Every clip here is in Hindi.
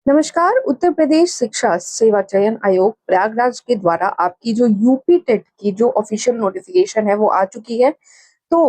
नमस्कार। उत्तर प्रदेश शिक्षा सेवा चयन आयोग प्रयागराज के द्वारा आपकी जो यूपी टेट की जो ऑफिशियल नोटिफिकेशन है वो आ चुकी है। तो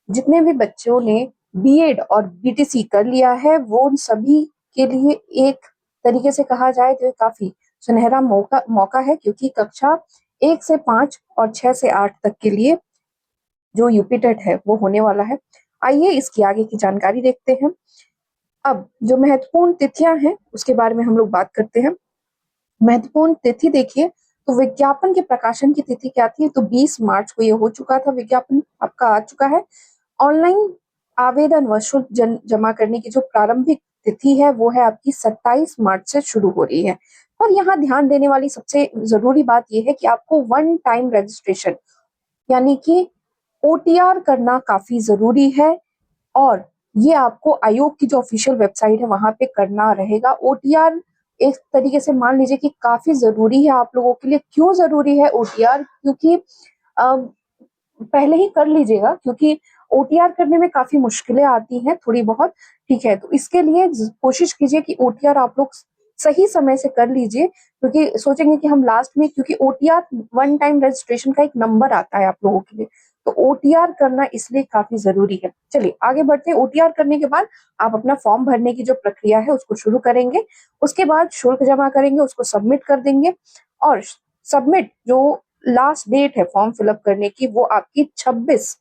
जितने भी बच्चों ने बीएड और बीटीसी कर लिया है वो उन सभी के लिए एक तरीके से कहा जाए तो ये काफी सुनहरा मौका मौका है, क्योंकि कक्षा 1 से 5 और 6 से 8 तक के लिए जो यूपी टेट है वो होने वाला है। आइए इसकी आगे की जानकारी देखते हैं। अब जो महत्वपूर्ण तिथियां हैं उसके बारे में हम लोग बात करते हैं। महत्वपूर्ण तिथि देखिए, तो विज्ञापन के प्रकाशन की तिथि क्या थी? तो 20 मार्च को ये हो चुका था, विज्ञापन आपका आ चुका है। ऑनलाइन आवेदन व शुल्क जमा करने की जो प्रारंभिक तिथि है वो है आपकी 27 मार्च से शुरू हो रही है। और यहाँ ध्यान देने वाली सबसे जरूरी बात यह है कि आपको वन टाइम रजिस्ट्रेशन यानी कि ओटीआर करना काफी जरूरी है, और ये आपको आयोग की जो ऑफिशियल वेबसाइट है वहां पे करना रहेगा। ओटीआर एक तरीके से मान लीजिए कि काफी जरूरी है आप लोगों के लिए। क्यों जरूरी है ओटीआर? क्योंकि पहले ही कर लीजिएगा, क्योंकि ओटीआर करने में काफी मुश्किलें आती हैं थोड़ी बहुत। ठीक है, तो इसके लिए कोशिश कीजिए कि ओटीआर आप लोग सही समय से कर लीजिए, क्योंकि सोचेंगे कि हम लास्ट में, क्योंकि ओटीआर वन टाइम रजिस्ट्रेशन का एक नंबर आता है आप लोगों के लिए, तो ओटीआर करना इसलिए काफी जरूरी है। चलिए आगे बढ़ते हैं। ओटीआर करने के बाद आप अपना फॉर्म भरने की जो प्रक्रिया है उसको शुरू करेंगे। उसके बाद शुल्क जमा करेंगे, उसको सबमिट कर देंगे, और सबमिट जो लास्ट डेट है फॉर्म फिलअप करने की वो आपकी 26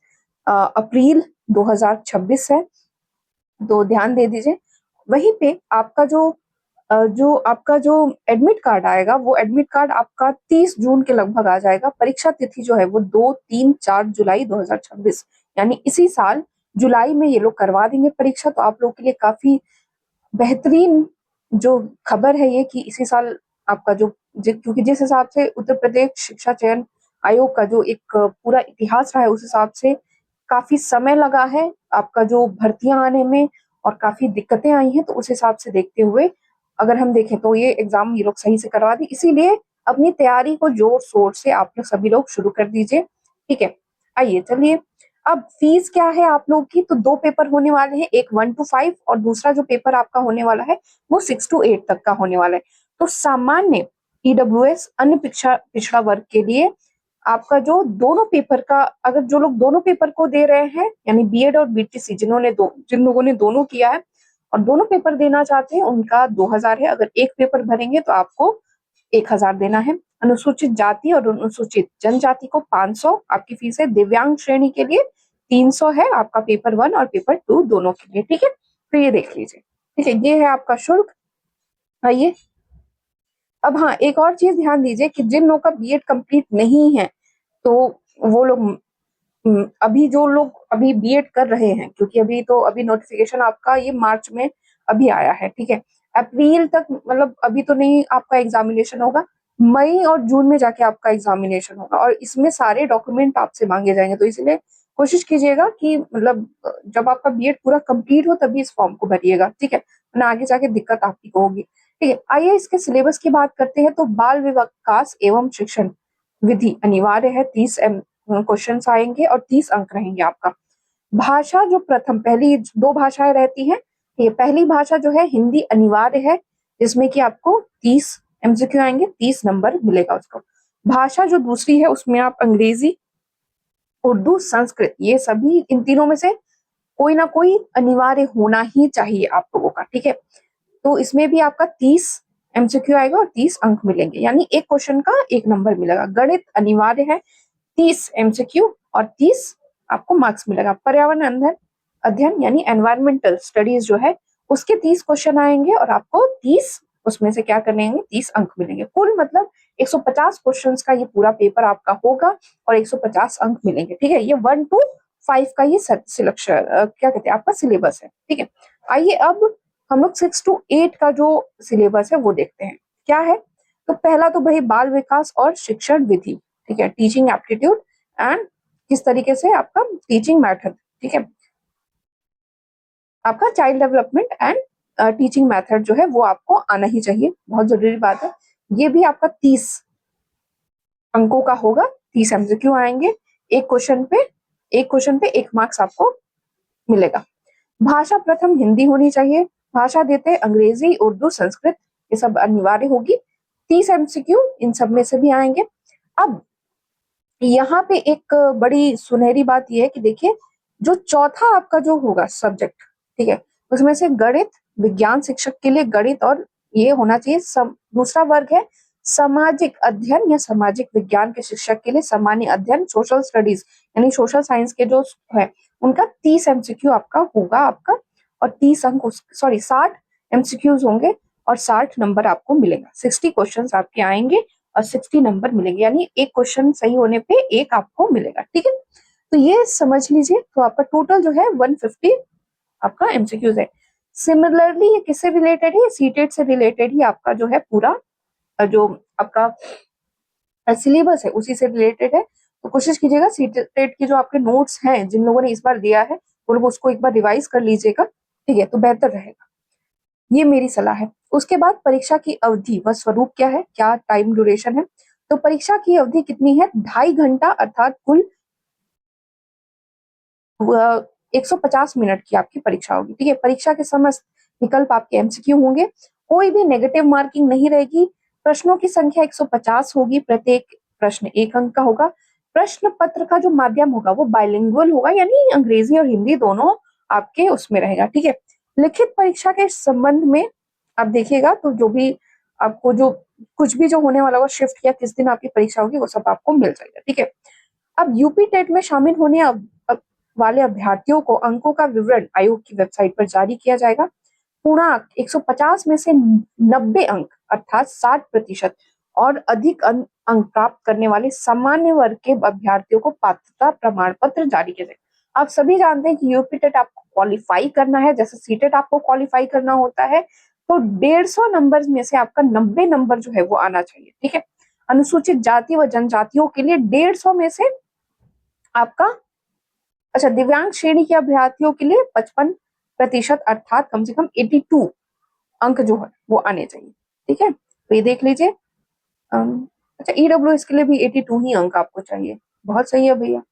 अप्रैल 2026 है। तो ध्यान दे दीजिए। वहीं पे आपका जो एडमिट कार्ड आएगा वो एडमिट कार्ड आपका 30 जून के लगभग आ जाएगा। परीक्षा तिथि जो है वो 2, 3, 4 जुलाई 2026, यानी इसी साल जुलाई में ये लोग करवा देंगे परीक्षा। तो आप लोग के लिए काफी बेहतरीन जो खबर है ये, कि इसी साल आपका क्योंकि जिस हिसाब से उत्तर प्रदेश शिक्षा चयन आयोग का जो एक पूरा इतिहास रहा है उस हिसाब से काफी समय लगा है आपका जो भर्तियां आने में, और काफी दिक्कतें आई हैं। तो उस हिसाब से देखते हुए अगर हम देखें तो ये एग्जाम ये लोग सही से करवा दी, इसीलिए अपनी तैयारी को जोर शोर से आप लोग सभी लोग शुरू कर दीजिए। ठीक है, आइए चलिए। अब फीस क्या है आप लोग की? तो 2 पेपर होने वाले हैं, एक 1 to 5 और दूसरा जो पेपर आपका होने वाला है वो 6 to 8 तक का होने वाला है। तो सामान्य ईडब्ल्यूएस अन्य पिछड़ा वर्ग के लिए आपका जो दोनों पेपर का, अगर जो लोग दोनों पेपर को दे रहे हैं यानी बीएड और बीटीसी, जिन लोगों ने दोनों किया है और दोनों पेपर देना चाहते हैं उनका 2000 है। अगर एक पेपर भरेंगे तो आपको 1000 देना है। अनुसूचित जाति और अनुसूचित जनजाति को 500 आपकी फीस है। दिव्यांग श्रेणी के लिए 300 है आपका पेपर 1 और पेपर 2 दोनों के लिए। ठीक है, तो ये देख लीजिए। ठीक है, ये है आपका शुल्क। आइए अब, हाँ, एक और चीज ध्यान दीजिए कि जिन लोगों का बीएड कंप्लीट नहीं है तो वो लोग अभी जो लोग अभी बीएड कर रहे हैं, क्योंकि अभी नोटिफिकेशन आपका ये मार्च में अभी आया है। ठीक है, अप्रैल तक मतलब अभी तो नहीं आपका एग्जामिनेशन होगा, मई और जून में जाके आपका एग्जामिनेशन होगा, और इसमें सारे डॉक्यूमेंट आपसे मांगे जाएंगे। तो इसलिए कोशिश कीजिएगा कि मतलब जब आपका बीएड पूरा कंप्लीट हो तभी इस फॉर्म को भरिएगा। ठीक है, वरना आगे जाके दिक्कत आपकी को होगी। ठीक है, आइए इसके सिलेबस की बात करते हैं। तो बाल विकास एवं शिक्षण विधि अनिवार्य है। 30 क्वेश्चंस आएंगे और 30 अंक रहेंगे आपका। भाषा जो प्रथम पहली 2 भाषाएं रहती हैं, ये पहली भाषा जो है हिंदी अनिवार्य है, जिसमें कि आपको 30 एमसीक्यू आएंगे, 30 नंबर मिलेगा उसको। भाषा जो दूसरी है उसमें आप अंग्रेजी, उर्दू, संस्कृत, ये सभी इन तीनों में से कोई ना कोई अनिवार्य होना ही चाहिए आप लोगों का। ठीक है, तो इसमें भी आपका 30 एमसीक्यू आएगा और 30 अंक मिलेंगे, यानी एक क्वेश्चन का 1 नंबर मिलेगा। गणित अनिवार्य है, 30 एमसीक्यू और 30 आपको मार्क्स मिलेगा। पर्यावरण अध्ययन यानी एनवायरमेंटल स्टडीज जो है उसके 30 क्वेश्चन आएंगे और आपको 30 उसमें से क्या करने होंगे, 30 अंक मिलेंगे। कुल मतलब 150 क्वेश्चंस का ये पूरा पेपर आपका होगा और 150 अंक मिलेंगे। ठीक है, ये 1 to 5 का ये सिलेक्शन क्या कहते हैं आपका सिलेबस है। ठीक है, आइए अब हम लोग 6 to 8 का जो सिलेबस है वो देखते हैं क्या है। तो पहला तो भाई बाल विकास और शिक्षण विधि। ठीक है, टीचिंग एप्टीट्यूड एंड किस तरीके से आपका टीचिंग मेथड। ठीक है, आपका child development and teaching method जो है वो आपको आना ही चाहिए, बहुत जरूरी बात है। ये भी आपका 30 अंकों का होगा, 30 एमसीक्यू आएंगे। एक क्वेश्चन पे 1 मार्क्स आपको मिलेगा। भाषा प्रथम हिंदी होनी चाहिए। भाषा देते हैं अंग्रेजी, उर्दू, संस्कृत, ये सब अनिवार्य होगी। 30 एमसीक्यू इन सब में से भी आएंगे। अब यहाँ पे एक बड़ी सुनहरी बात ये है कि देखिए, जो चौथा आपका जो होगा सब्जेक्ट, ठीक है, उसमें से गणित, विज्ञान शिक्षक के लिए गणित और ये होना चाहिए। दूसरा वर्ग है सामाजिक अध्ययन या सामाजिक विज्ञान के शिक्षक के लिए सामान्य अध्ययन, सोशल स्टडीज यानी सोशल साइंस के जो है उनका 30 एमसीक्यू आपका होगा आपका, और 30 अंक, सॉरी 60 एमसीक्यूज होंगे और 60 नंबर आपको मिलेगा। 60 क्वेश्चन आपके आएंगे और 60 नंबर मिलेंगे, यानी एक क्वेश्चन सही होने पे एक आपको मिलेगा। ठीक है, तो ये समझ लीजिए। तो आपका टोटल जो है 150 आपका एमसीक्यूज है। सिमिलरली ये किससे रिलेटेड है? सीटेट से रिलेटेड ही आपका जो है पूरा जो आपका सिलेबस है उसी से रिलेटेड है। तो कोशिश कीजिएगा सीटेट की जो आपके नोट्स हैं जिन लोगों ने इस बार दिया है वो लोग उसको एक बार रिवाइज कर लीजिएगा, ठीक है, तो बेहतर रहेगा। ये मेरी सलाह है। उसके बाद परीक्षा की अवधि व स्वरूप क्या है, क्या टाइम ड्यूरेशन है? तो परीक्षा की अवधि कितनी है? 2.5 घंटा, अर्थात कुल 150 मिनट की आपकी परीक्षा होगी। ठीक है, परीक्षा के समस्त विकल्प आपके एमसीक्यू होंगे, कोई भी नेगेटिव मार्किंग नहीं रहेगी। प्रश्नों की संख्या 150 होगी, प्रत्येक प्रश्न 1 अंक का होगा। प्रश्न पत्र का जो माध्यम होगा वो बाइलिंगुअल होगा, यानी अंग्रेजी और हिंदी दोनों आपके उसमें रहेगा। ठीक है, लिखित परीक्षा के संबंध में आप देखिएगा तो जो भी आपको जो कुछ भी जो होने वाला होगा, शिफ्ट या किस दिन आपकी परीक्षा होगी, वो सब आपको मिल जाएगा। ठीक है, अब यूपी टेट में शामिल होने वाले अभ्यर्थियों को अंकों का विवरण आयोग की वेबसाइट पर जारी किया जाएगा। पूर्णांक 150 में से 90 अंक अर्थात 60% और अधिक अंक प्राप्त करने वाले सामान्य वर्ग के अभ्यर्थियों को पात्रता प्रमाण पत्र जारी किया जाएगा। आप सभी जानते हैं कि यूपी टेट आपको क्वालिफाई करना है, जैसे सीटेट आपको क्वालिफाई करना होता है, तो 150 नंबर में से आपका 90 नंबर जो है वो आना चाहिए। ठीक है, अनुसूचित जाति व जनजातियों के लिए 150 में से आपका, अच्छा, दिव्यांग श्रेणी के अभ्यर्थियों के लिए 55% अर्थात कम से कम 82 अंक जो है वो आने चाहिए। ठीक है, तो ये देख लीजिए। अच्छा, ईडब्ल्यूएस के लिए भी 82 ही अंक आपको चाहिए। बहुत सही है भैया।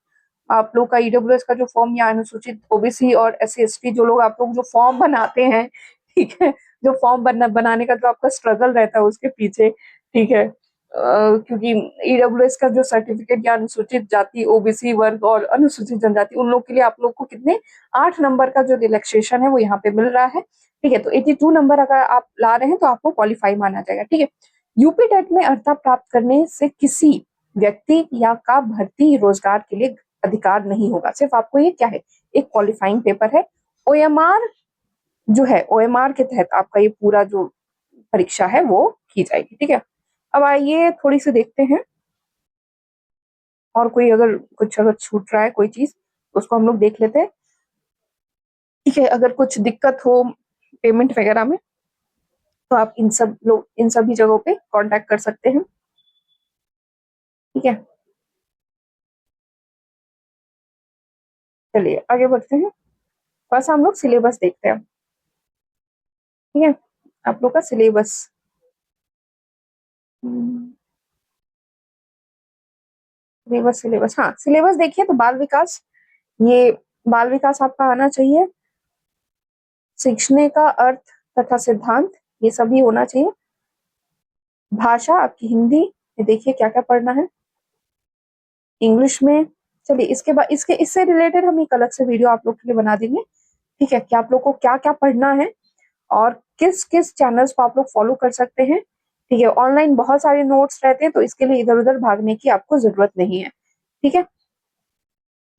आप लोग का ईडब्ल्यूएस का जो फॉर्म या अनुसूचित ओबीसी और एससी एसटी जो लोग आप लोग जो फॉर्म बनाते हैं, ठीक है, जो फॉर्म बनाने का जो आपका स्ट्रगल रहता है उसके पीछे, ठीक है, क्योंकि ईडब्ल्यूएस का जो सर्टिफिकेट या अनुसूचित जाति, ओबीसी वर्ग और अनुसूचित जनजाति, उन लोग के लिए आप लोग को कितने 8 नंबर का जो रिलैक्सेशन है वो यहाँ पे मिल रहा है। ठीक है, तो 82 नंबर अगर आप ला रहे हैं तो आपको क्वालिफाई माना जाएगा। ठीक है, यूपी टेट में अर्हता प्राप्त करने से किसी व्यक्ति या का भर्ती रोजगार के लिए अधिकार नहीं होगा। सिर्फ आपको ये क्या है, एक क्वालिफाइंग पेपर है। ओएमआर जो है, ओएमआर के तहत आपका ये पूरा जो परीक्षा है वो की जाएगी। ठीक है, अब आइए थोड़ी सी देखते हैं और कोई अगर छूट रहा है कोई चीज तो उसको हम लोग देख लेते हैं। ठीक है, अगर कुछ दिक्कत हो पेमेंट वगैरह में तो आप इन सभी जगहों पे कांटेक्ट कर सकते हैं। ठीक है, चलिए आगे बढ़ते हैं। बस हम लोग सिलेबस देखते हैं। ठीक है, आप लोग का सिलेबस, सिलेबस, हाँ, सिलेबस देखिए तो बाल विकास, ये बाल विकास आपका आना चाहिए। सीखने का अर्थ तथा सिद्धांत, ये सभी होना चाहिए। भाषा आपकी हिंदी, ये देखिए क्या क्या पढ़ना है। इंग्लिश में, चलिए इसके बाद इससे रिलेटेड हम एक अलग से वीडियो आप लोग के लिए बना देंगे। ठीक है, कि आप लोग को क्या क्या पढ़ना है और किस किस चैनल्स को आप लोग फॉलो कर सकते हैं। ठीक है, ऑनलाइन बहुत सारे नोट्स रहते हैं तो इसके लिए इधर उधर भागने की आपको जरूरत नहीं है। ठीक है,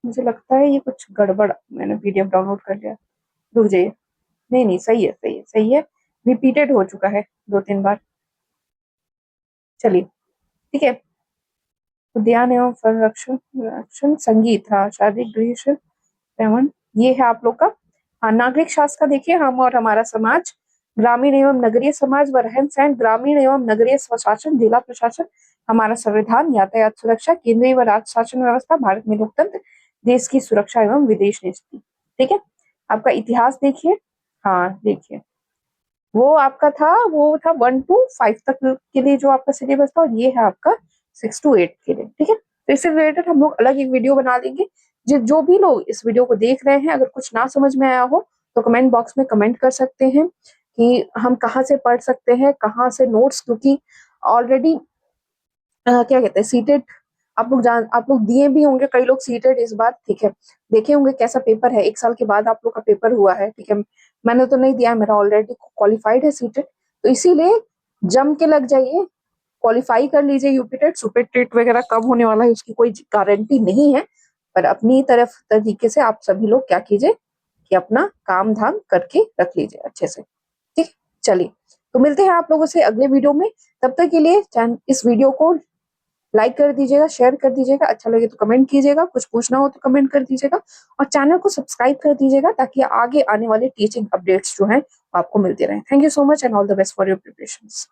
मुझे लगता है ये कुछ गड़बड़, मैंने पीडीएफ डाउनलोड कर लिया, रुक जाइए। नहीं नहीं, सही है सही है सही है, रिपीटेड हो चुका है 2-3 बार। चलिए, ठीक है, उद्यान एवं संरक्षण, संगीत, हाँ, शारीरिक गृह एवं, ये है आप लोग का। हाँ, नागरिक शास्त्र का देखिए, हम और हमारा समाज, ग्रामीण एवं नगरीय समाज व रहन सहन, ग्रामीण एवं नगरीय स्वशासन, जिला प्रशासन, हमारा संविधान, यातायात सुरक्षा, केंद्रीय व राज्य शासन व्यवस्था, भारत में लोकतंत्र, देश की सुरक्षा एवं विदेश नीति। ठीक है, आपका इतिहास देखिए, हाँ देखिए, वो था 1 to 5 तक के लिए जो आपका सिलेबस था, और ये है आपका 6 to 8 के लिए। ठीक है, तो इससे रिलेटेड हम लोग अलग एक वीडियो बना देंगे। जो भी लोग इस वीडियो को देख रहे हैं, अगर कुछ ना समझ में आया हो तो कमेंट बॉक्स में कमेंट कर सकते हैं कि हम कहाँ से पढ़ सकते हैं, कहाँ से नोट्स, क्योंकि ऑलरेडी क्या कहते हैं सीटेट, आप लोग दिए भी होंगे, कई लोग सीटेट इस बार, ठीक है, देखे होंगे कैसा पेपर है, 1 साल के बाद आप लोग का पेपर हुआ है, ठीक है। मैंने तो नहीं दिया, मेरा ऑलरेडी क्वालिफाइड है सीटेट, तो इसीलिए जम के लग जाइए, क्वालिफाई कर लीजिए यूपीटेट। सुपेटेट वगैरह कब होने वाला है उसकी कोई गारंटी नहीं है, पर अपनी तरफ तरीके से आप सभी लोग क्या कीजिए कि अपना काम धाम करके रख लीजिए अच्छे से, ठीक। चलिए, तो मिलते हैं आप लोगों से अगले वीडियो में। तब तक के लिए इस वीडियो को लाइक कर दीजिएगा, शेयर कर दीजिएगा, अच्छा लगे तो कमेंट कीजिएगा, कुछ पूछना हो तो कमेंट कर दीजिएगा, और चैनल को सब्सक्राइब कर दीजिएगा ताकि आगे आने वाले टीचिंग अपडेट्स जो हैं आपको मिलते रहें। Thank you so much and all the best for your preparations.